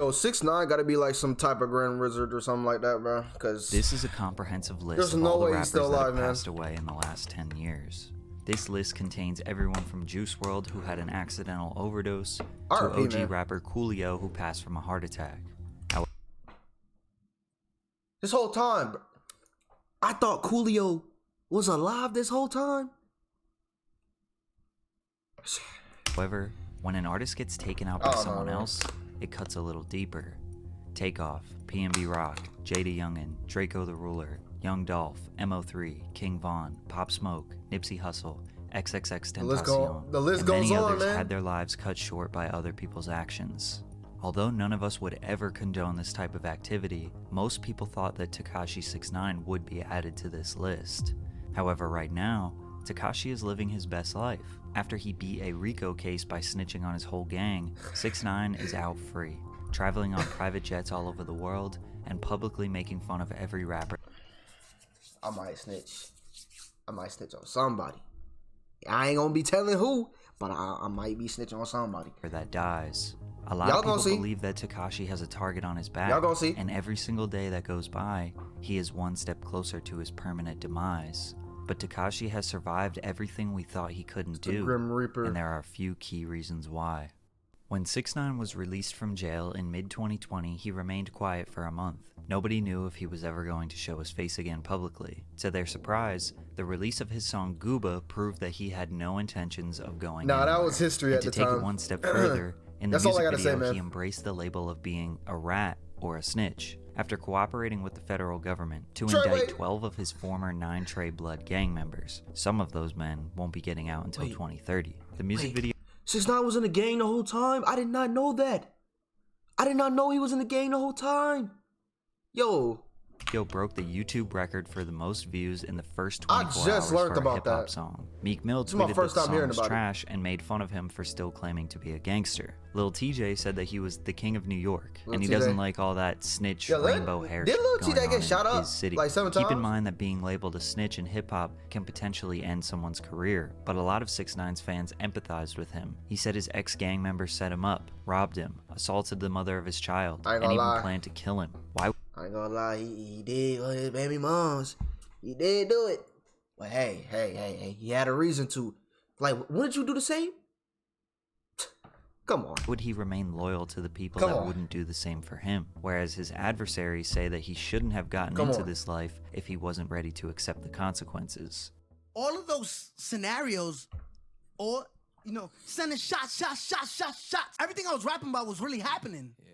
Yo, 6ix9ine gotta be like some type of grand wizard or something like that, bro. Cause this is a comprehensive list there's of no all the way he's rappers still that alive, have man. passed away in the last 10 years. This list contains everyone from Juice WRLD, who had an accidental overdose, to R.I.P., OG man. rapper Coolio, who passed from a heart attack. This whole time, bro, I thought Coolio was alive this whole time. However, when an artist gets taken out by someone else, it cuts a little deeper. Takeoff, PNB Rock, Jada Youngin, Draco the Ruler, Young Dolph, MO3, King Von, Pop Smoke, Nipsey Hussle, XXXTentacion, the list and goes many on, others man. had their lives cut short by other people's actions. Although none of us would ever condone this type of activity, most people thought that Tekashi 6ix9ine would be added to this list. However, right now, Tekashi is living his best life. After he beat a RICO case by snitching on his whole gang, 6ix9ine is out free, traveling on private jets all over the world, and publicly making fun of every rapper. I might snitch. I might snitch on somebody. I ain't gonna be telling who, but I might be snitching on somebody That dies. A lot of people believe that Tekashi has a target on his back, and every single day that goes by, he is one step closer to his permanent demise. But Tekashi has survived everything we thought he couldn't do, and there are a few key reasons why. When 6ix9ine was released from jail in mid-2020, he remained quiet for a month. Nobody knew if he was ever going to show his face again publicly. To their surprise, the release of his song Gooba proved that he had no intentions of going anywhere. that was history at the time. To take it one step further, in the music video, he embraced the label of being a rat or a snitch, after cooperating with the federal government to indict 12 of his former 9 Trey Blood gang members. Some of those men won't be getting out until 2030. The music video... 6ix9ine was in the gang the whole time? I did not know that. I did not know he was in the gang the whole time. Yo, broke the YouTube record for the most views in the first 24 hours learned for a about hip-hop that. song. Meek Mill This is my tweeted first that the time hearing song was about it. trash and made fun of him for still claiming to be a gangster. Lil TJ said that he was the king of New York, and he doesn't like all that snitch rainbow hair Did Lil going TJ on get shot in up his city. like 7 Keep in times? mind that being labeled a snitch in hip-hop can potentially end someone's career, but a lot of 6ix9ine's fans empathized with him. He said his ex-gang members set him up, robbed him, assaulted the mother of his child, and even planned to kill him. Why? I ain't gonna lie, he did with his baby moms. He did do it. But hey, he had a reason to. Like, wouldn't you do the same? Come on. Would he remain loyal to the people that wouldn't do the same for him? Whereas his adversaries say that he shouldn't have gotten into this life if he wasn't ready to accept the consequences. All of those scenarios, or, you know, sending shots. Everything I was rapping about was really happening. Yeah.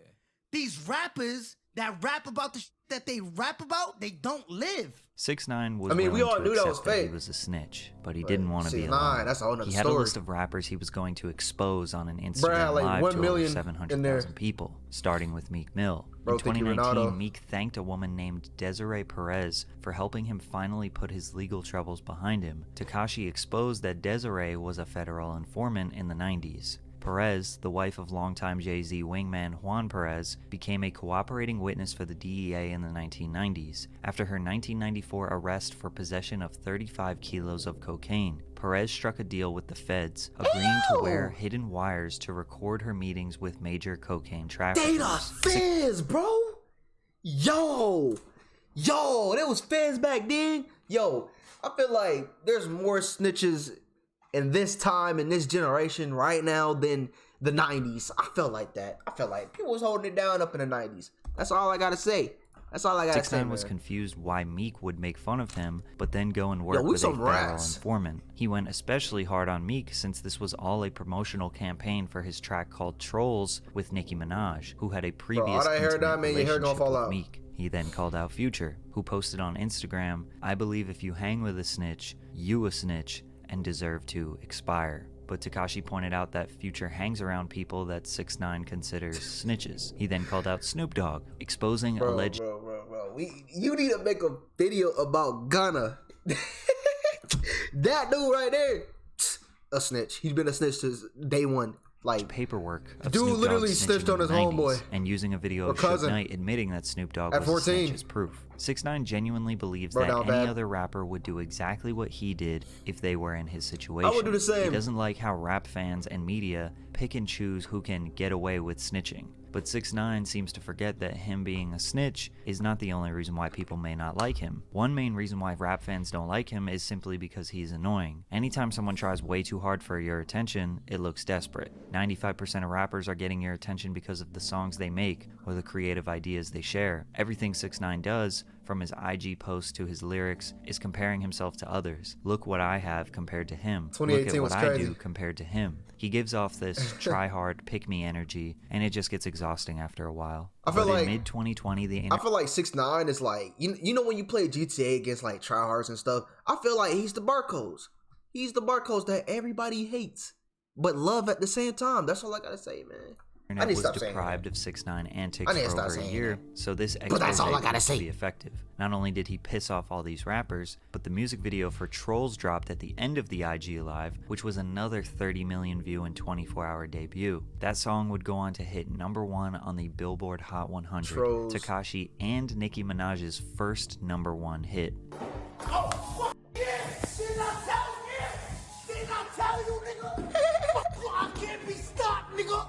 These rappers that rap about the that they rap about, they don't live. 6ix9ine was willing to accept that he was a snitch, but he didn't want to be alone. That's a whole nother He had a story. list of rappers he was going to expose on an Instagram live to over 700,000 people, starting with Meek Mill. In 2019, Meek thanked a woman named Desiree Perez for helping him finally put his legal troubles behind him. Tekashi exposed that Desiree was a federal informant in the 90s. Perez, the wife of longtime Jay-Z wingman Juan Perez, became a cooperating witness for the DEA in the 1990s. After her 1994 arrest for possession of 35 kilos of cocaine, Perez struck a deal with the feds, agreeing to wear hidden wires to record her meetings with major cocaine traffickers. Data feds, bro. Yo, there was feds back then. Yo, I feel like there's more snitches in this time, in this generation right now than the 90s. I felt like that. I felt like people was holding it down up in the 90s. That's all I gotta say. That's all I gotta say, 6ix9ine was confused why Meek would make fun of him, but then go and work with a federal informant. He went especially hard on Meek since this was all a promotional campaign for his track called Trolls with Nicki Minaj, who had a previous intimate relationship with Meek. He then called out Future, who posted on Instagram, "I believe if you hang with a snitch, you a snitch, and deserve to expire." But Tekashi pointed out that Future hangs around people that 6ix9ine considers snitches. He then called out Snoop Dogg, exposing alleged... You need to make a video about Gunna. That dude right there, a snitch. He's been a snitch since day one. Like, paperwork of dude Snoop literally Dogg snitched on his homeboy, and using a video of 6ix9ine admitting that Snoop Dogg was a snitch as proof. 6ix9ine genuinely believes that any other rapper would do exactly what he did if they were in his situation. I would do the same. He doesn't like how rap fans and media pick and choose who can get away with snitching. But 6ix9ine seems to forget that him being a snitch is not the only reason why people may not like him. One main reason why rap fans don't like him is simply because he's annoying. Anytime someone tries way too hard for your attention, it looks desperate. 95% of rappers are getting your attention because of the songs they make or the creative ideas they share. Everything 6ix9ine does, from his IG posts to his lyrics, is comparing himself to others. Look what I have compared to him. Look at what I do compared to him. He gives off this try hard, pick me energy, and it just gets exhausting after a while. I feel like in mid 2020, I feel like 6ix9ine is like, you know when you play GTA against like tryhards and stuff. I feel like he's the Barcodes. He's the Barcodes that everybody hates but love at the same time. That's all I gotta say, man. Internet was deprived of 6ix9ine antics for over a year, so this expose to be effective. Not only did he piss off all these rappers, but the music video for Trolls dropped at the end of the IG Live, which was another 30 million view and 24-hour debut. That song would go on to hit #1 on the Billboard Hot 100, Trolls. Tekashi and Nicki Minaj's first #1 hit. Oh, fuck yeah! Did I tell you? Did I tell you, nigga? I can't be stopped, nigga!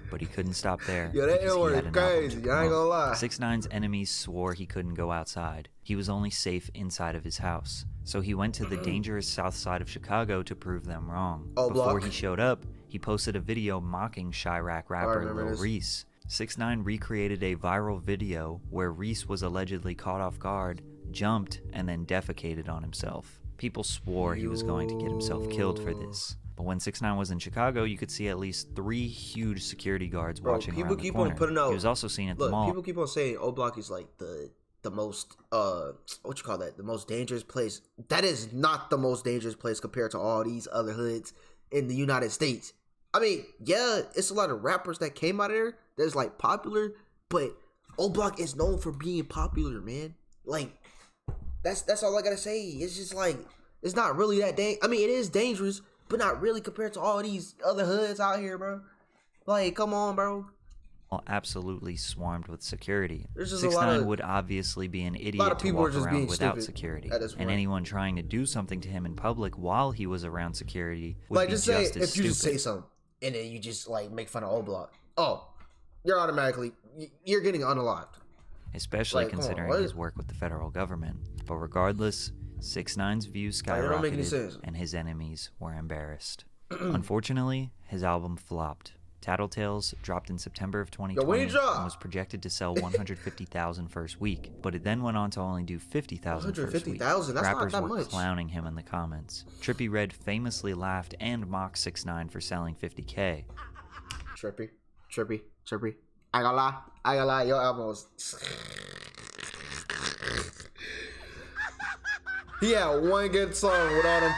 But he couldn't stop there. Yeah, that was crazy. I ain't gonna lie. 6ix9ine's enemies swore he couldn't go outside. He was only safe inside of his house. So he went to the dangerous south side of Chicago to prove them wrong. Before he showed up, he posted a video mocking Chirac rapper Lil Reese. 6ix9ine recreated a viral video where Reese was allegedly caught off guard, jumped, and then defecated on himself. People swore he was going to get himself killed for this. But when 6ix9ine was in Chicago, you could see at least 3 huge security guards watching around the corner. He was also seen at the mall. People keep on saying O Block is like the most what you call that? The most dangerous place. That is not the most dangerous place compared to all these other hoods in the United States. I mean, yeah, it's a lot of rappers that came out of there that's like popular, but O Block is known for being popular, man. Like that's all I gotta say. It's just like it's not really that I mean, it is dangerous, but not really compared to all these other hoods out here, bro. Like, come on, bro. Absolutely swarmed with security. 6ix9ine would obviously be an idiot to walk around without security, and anyone trying to do something to him in public while he was around security would be just as stupid. If you just say something and then you just like make fun of O Block, you're automatically you're getting unlocked. Especially considering his work with the federal government. But regardless, 6ix9ine's views skyrocketed, and his enemies were embarrassed. Unfortunately, his album flopped. Tattletales dropped in September of 2020 and was projected to sell 150,000 first week, but it then went on to only do 50,000 first week. Rappers were clowning him in the comments. Trippie Redd famously laughed and mocked 6ix9ine for selling 50K. Trippie. I ain't gonna lie, your album was... He had one good song with all them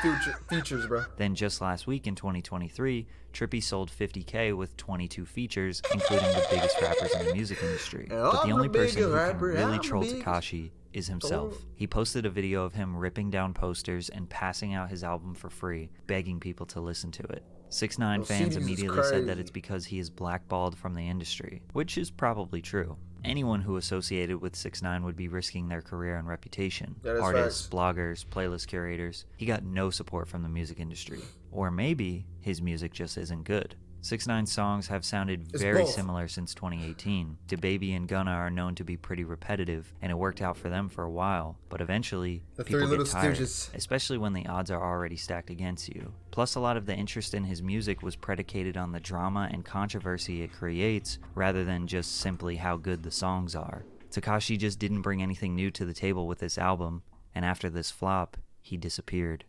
features, bro. Then just last week in 2023, Trippie sold 50K with 22 features, including the biggest rappers in the music industry. But the only person who can really troll Tekashi is himself. He posted a video of him ripping down posters and passing out his album for free, begging people to listen to it. 6ix9ine fans immediately said that it's because he is blackballed from the industry, which is probably true. Anyone who associated with 6ix9ine would be risking their career and reputation. Artists, bloggers, playlist curators. He got no support from the music industry. Or maybe his music just isn't good. 6ix9ine's songs have sounded very similar since 2018. DaBaby and Gunna are known to be pretty repetitive, and it worked out for them for a while, but eventually, people get tired, especially when the odds are already stacked against you. Plus, a lot of the interest in his music was predicated on the drama and controversy it creates, rather than just simply how good the songs are. Tekashi just didn't bring anything new to the table with this album, and after this flop, he disappeared.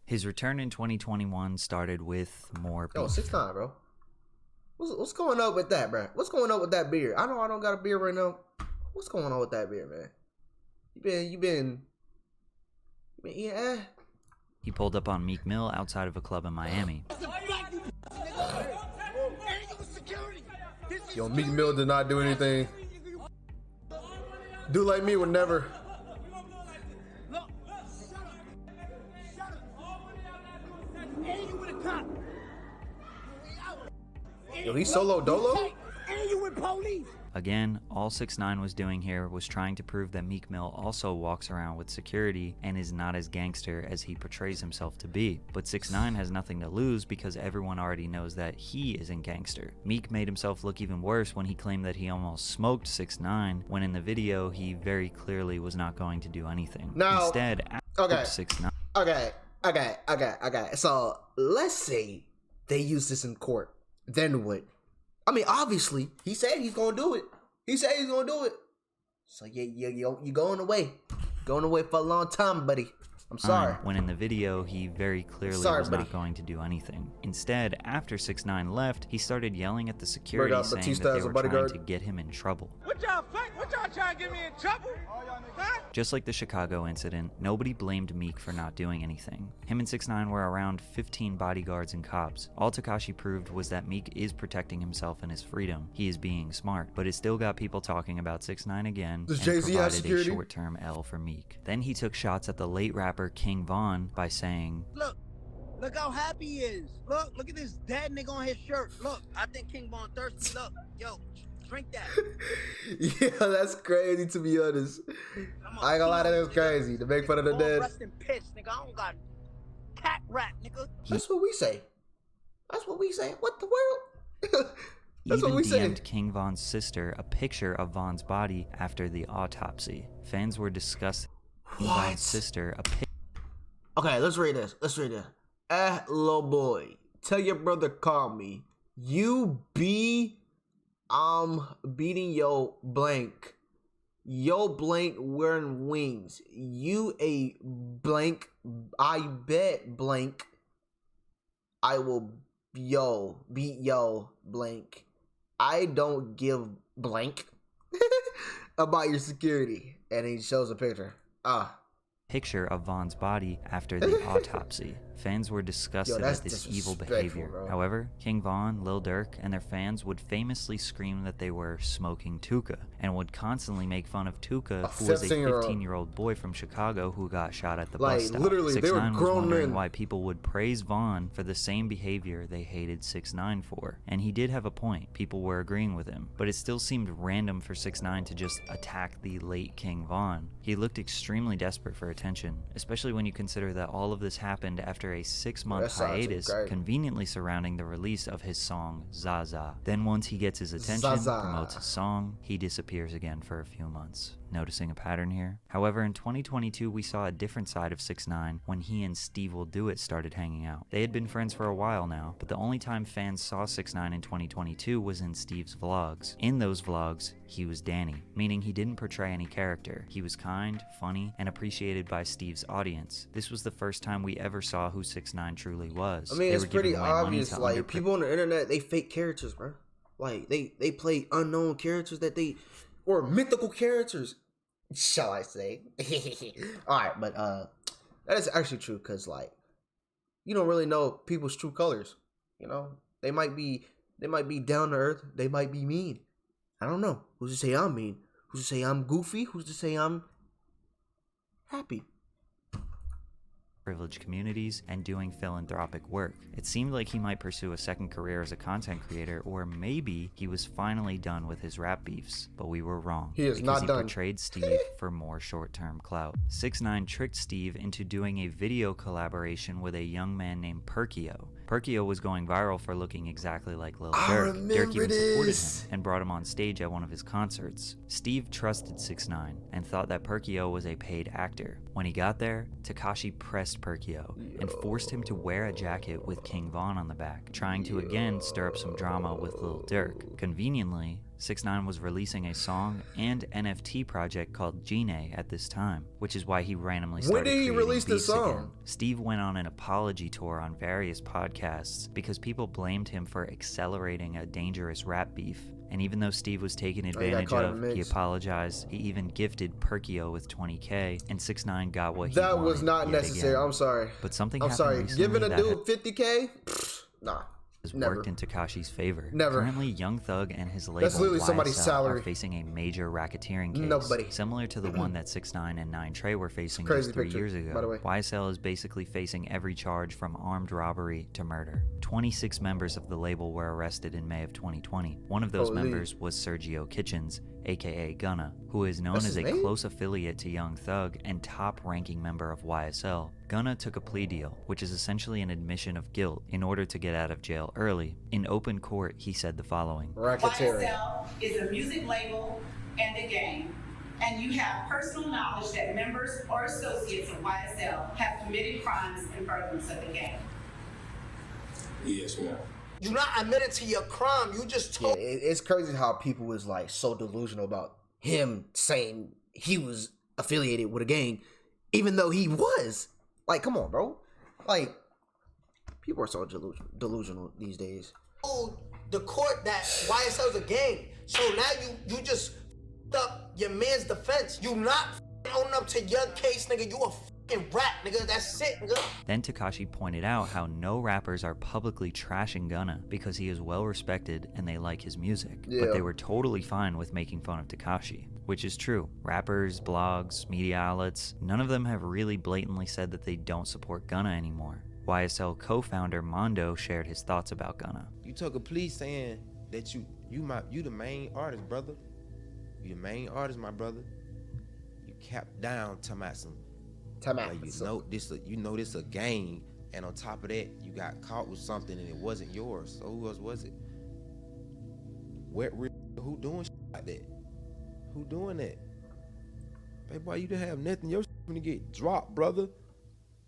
His return in 2021 started with more beef. 6ix9ine, bro. What's going on with that, bro? What's going on with that beard? I know I don't got a beard right now. What's going on with that beard, man? You been yeah. He pulled up on Meek Mill outside of a club in Miami. Yo, Meek Mill did not do anything. Dude like me would never. Yo, he solo dolo? And you with police. Again, all 6ix9ine was doing here was trying to prove that Meek Mill also walks around with security and is not as gangster as he portrays himself to be. But 6ix9ine has nothing to lose because everyone already knows that he isn't gangster. Meek made himself look even worse when he claimed that he almost smoked 6ix9ine, when in the video he very clearly was not going to do anything. Now, instead, okay, 6ix9ine. Okay. So let's say they use this in court. Then what? I mean, obviously, he said he's gonna do it. So you going away. Going away for a long time, buddy. I'm sorry. When in the video, he very clearly was not going to do anything. Instead, after 6ix9ine left, he started yelling at the security saying that they were trying to get him in trouble. What y'all trying to get me in trouble? Huh? Just like the Chicago incident, nobody blamed Meek for not doing anything. Him and 6ix9ine were around 15 bodyguards and cops. All Tekashi proved was that Meek is protecting himself and his freedom. He is being smart, but it still got people talking about 6ix9ine again and provided a short-term L for Meek. Then he took shots at the late rapper King Von by saying, Look how happy he is. Look at this dead nigga on his shirt. Look, I think King Von thirsty. Look, yo, drink that. Yeah, that's crazy, to be honest. I ain't gonna lie, that was crazy to make fun of the dead. Rest in piss, nigga. I don't got cat rat, nigga. That's what we say. What the world? That's even what we DM'd say. King Von's sister a picture of Von's body after the autopsy. Fans were discussing Von's sister a picture. Okay, let's read this. Little boy, tell your brother call me. You be beating yo blank wearing wings. You a blank. I bet blank. I will beat yo blank. I don't give blank about your security. And he shows a picture. Picture of Von's body after the autopsy. Fans were disgusted at this evil behavior. Bro. However, King Von, Lil Durk, and their fans would famously scream that they were smoking Tuka, and would constantly make fun of Tuka, who was a 15-year-old boy from Chicago who got shot at the bus stop. Literally, they were 6ix9ine was grown wondering men. why people would praise Von for the same behavior they hated 6ix9ine for. And he did have a point. People were agreeing with him. But it still seemed random for 6ix9ine to just attack the late King Von. He looked extremely desperate for attention, especially when you consider that all of this happened after a 6-month hiatus conveniently surrounding the release of his song Zaza. Then once he gets his attention, promotes his song, he disappears again for a few months. Noticing a pattern here? However, in 2022, we saw a different side of 6ix9ine when he and Steve Will Do It started hanging out. They had been friends for a while now, but the only time fans saw 6ix9ine in 2022 was in Steve's vlogs. In those vlogs, he was Danny, meaning he didn't portray any character. He was kind, funny, and appreciated by Steve's audience. This was the first time we ever saw who 6ix9ine truly was. I mean, it's pretty obvious, like, people on the internet, they fake characters, bro. Like, they play unknown characters or mythical characters, shall I say. Alright, but that is actually true, because, like, you don't really know people's true colors. You know, they might be down to earth, they might be mean. I don't know. Who's to say I'm mean? Who's to say I'm goofy? Who's to say I'm happy? Privileged communities and doing philanthropic work. It seemed like he might pursue a second career as a content creator, or maybe he was finally done with his rap beefs, but we were wrong. He is not done. He portrayed Steve for more short-term clout. 6ix9ine tricked Steve into doing a video collaboration with a young man named Perkio. Perkio was going viral for looking exactly like Lil Durk. Durk even supported him and brought him on stage at one of his concerts. Steve trusted 6ix9ine and thought that Perkio was a paid actor. When he got there, Tekashi pressed Perkio and forced him to wear a jacket with King Von on the back, trying to again stir up some drama with Lil Durk. Conveniently, 6ix9ine was releasing a song and NFT project called Gine at this time, which is why he randomly started When did he release the song? again. Steve went on an apology tour on various podcasts because people blamed him for accelerating a dangerous rap beef. And even though Steve was taken advantage of, he apologized. He even gifted Perkio with $20K, and 6ix9ine got what he wanted. That was not necessary. Again. I'm sorry. But something I'm happened sorry. recently Giving a that dude $50K? Nah. worked in Tekashi's favor. Never. Currently, Young Thug and his label That's literally somebody's YSL salary. are facing a major racketeering case, Nobody. similar to the one that 6ix9ine and 9 Trey were facing Crazy just 3 picture, years ago. by the way. YSL is basically facing every charge from armed robbery to murder. 26 members of the label were arrested in May of 2020. One of those members was Sergio Kitchens, aka Gunna, who is known as a close affiliate to Young Thug and top-ranking member of YSL. Gunna took a plea deal, which is essentially an admission of guilt, in order to get out of jail early. In open court, he said the following. YSL is a music label and a gang, and you have personal knowledge that members or associates of YSL have committed crimes in furtherance of the gang. Yes, ma'am. You're not admitted to your crime. You just told. Yeah, it's crazy how people was like so delusional about him saying he was affiliated with a gang, even though he was. Like, come on, bro. Like, people are so delusional these days. Told the court that YSL is a gang. So now you just up your man's defense. You not owning up to your case, nigga. You a fucking rat, nigga. That's it, nigga. Then Tekashi pointed out how no rappers are publicly trashing Gunna because he is well respected and they like his music. Yeah. But they were totally fine with making fun of Tekashi, which is true. Rappers, blogs, media outlets, none of them have really blatantly said that they don't support Gunna anymore. YSL co-founder Mondo shared his thoughts about Gunna. You took a plea saying that you the main artist, brother. You the main artist, my brother. You capped down to my some. You know this a game, and on top of that, you got caught with something and it wasn't yours. So who else was it? Who doing shit like that? Who doing that? Baby boy, you didn't have nothing. Your shit gonna get dropped, brother.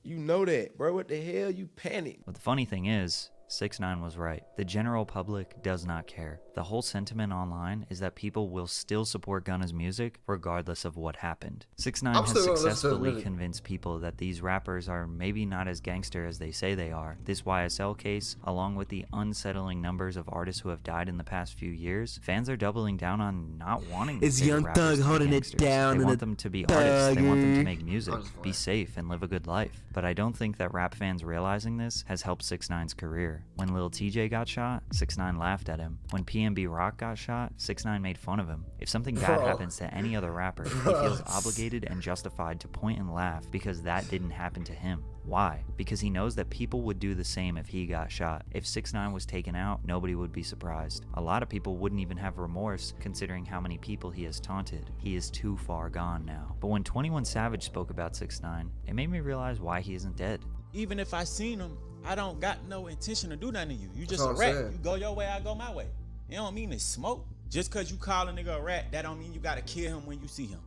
You know that, bro. What the hell? You panicked. But the funny thing is, 6ix9ine was right. The general public does not care. The whole sentiment online is that people will still support Gunna's music regardless of what happened. 6ix9ine has successfully convinced people that these rappers are maybe not as gangster as they say they are. This YSL case, along with the unsettling numbers of artists who have died in the past few years, fans are doubling down on not wanting Is Young Thug holding it down? They want them to be artists. They want them to make music, be safe, and live a good life. But I don't think that rap fans realizing this has helped 6ix9ine's career. When Lil TJ got shot, 6ix9ine laughed at him. When PNB Rock got shot, 6ix9ine made fun of him. If something bad happens to any other rapper, he feels obligated and justified to point and laugh because that didn't happen to him. Why? Because he knows that people would do the same if he got shot. If 6ix9ine was taken out, nobody would be surprised. A lot of people wouldn't even have remorse considering how many people he has taunted. He is too far gone now. But when 21 Savage spoke about 6ix9ine, it made me realize why he isn't dead. Even if I seen him, I don't got no intention to do nothing to you. You just a rat. You go your way, I go my way. It don't mean to smoke. Just cause you call a nigga a rat, that don't mean you gotta kill him when you see him.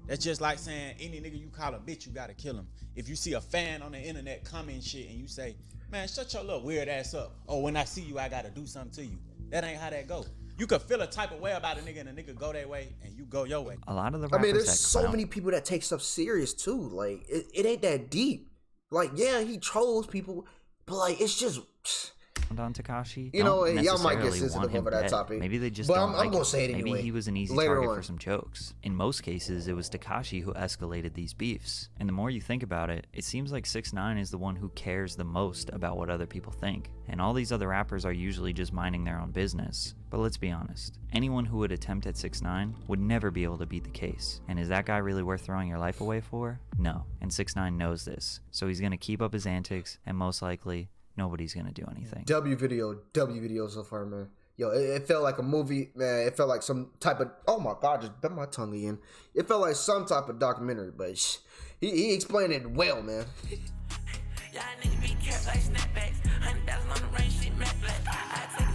That's just like saying any nigga you call a bitch, you gotta kill him. If you see a fan on the internet comment shit and you say, man, shut your little weird ass up. Oh, when I see you, I gotta do something to you. That ain't how that go. You could feel a type of way about a nigga and a nigga go their way and you go your way. A lot of the rappers there's so many people that take stuff serious too. Like, it ain't that deep. Like, yeah, he trolls people, but like, it's just... on Tekashi, you know, y'all might get sensitive over that topic. Maybe they just but don't I'm gonna say it anyway. Maybe he was an easy target for some jokes. In most cases, it was Tekashi who escalated these beefs. And the more you think about it, it seems like 6ix9ine is the one who cares the most about what other people think. And all these other rappers are usually just minding their own business. But let's be honest, anyone who would attempt at 6ix9ine would never be able to beat the case. And is that guy really worth throwing your life away for? No. And 6ix9ine knows this. So he's gonna keep up his antics, and most likely, nobody's gonna do anything. W video so far, man. Yo, it felt like a movie, man. It felt like some type of, oh my god, just bit my tongue again. It felt like some type of documentary, but he explained it well, man. Y'all niggas be kept like snapbacks. $100 on the range, shit, matte black. I take